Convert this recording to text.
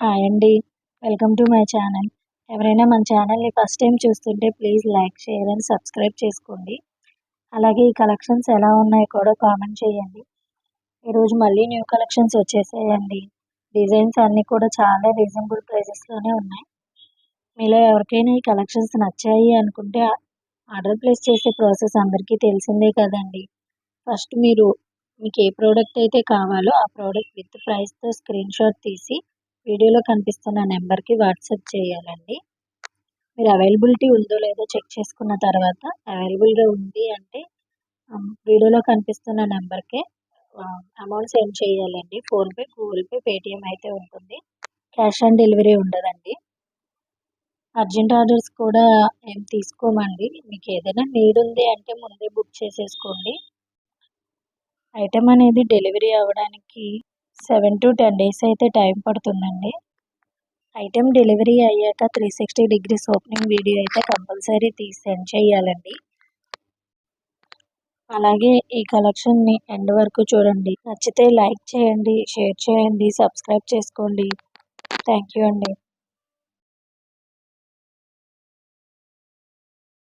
Hi అండి. Welcome to my channel. ఎవరైనా మన ఛానల్‌ని ఫస్ట్ టైం చూస్తుంటే please like, share and subscribe చేసుకోండి. అలాగే ఈ కలెక్షన్స్ ఎలా ఉన్నాయో కూడా కామెంట్ చేయండి. ఈరోజు మళ్ళీ న్యూ కలెక్షన్స్ వచ్చేసాయండి. డిజైన్స్ అన్నీ కూడా చాలా రీజనబుల్ ప్రైజెస్‌లోనే ఉన్నాయి. మీలో ఎవరికైనా ఈ కలెక్షన్స్ నచ్చాయి అనుకుంటే ఆర్డర్ ప్లేస్ చేసే ప్రాసెస్ అందరికీ తెలిసిందే కదండీ. ఫస్ట్ మీకు ఏ ప్రోడక్ట్ అయితే కావాలో ఆ ప్రోడక్ట్ విత్ ప్రైస్‌తో స్క్రీన్‌షాట్ తీసి వీడియోలో కనిపిస్తున్న నెంబర్‌కి వాట్సాప్ చేయాలండి. మీరు అవైలబిలిటీ ఉందో లేదో చెక్ చేసుకున్న తర్వాత అవైలబుల్‌గా ఉంది అంటే వీడియోలో కనిపిస్తున్న నెంబర్‌కే అమౌంట్ సెండ్ చేయాలండి. ఫోన్‌పే, గూగుల్ పే, పేటీఎం అయితే ఉంటుంది. క్యాష్ ఆన్ డెలివరీ ఉండదండి. అర్జెంట్ ఆర్డర్స్ కూడా ఏం తీసుకోమండి. మీకు ఏదైనా నీడ్ ఉంది అంటే ముందే బుక్ చేసేసుకోండి. ఐటెం అనేది డెలివరీ అవ్వడానికి 7 to 10 డేస్ అయితే టైం పడుతుందండి. ఐటెం డెలివరీ అయ్యాక 360 డిగ్రీస్ ఓపెనింగ్ వీడియో అయితే కంపల్సరీ తీసి సెండ్ చేయాలండి. అలాగే ఈ కలెక్షన్ని ఎండ్ వరకు చూడండి. నచ్చితే లైక్ చేయండి, షేర్ చేయండి, సబ్స్క్రైబ్ చేసుకోండి. థ్యాంక్ యూ అండి.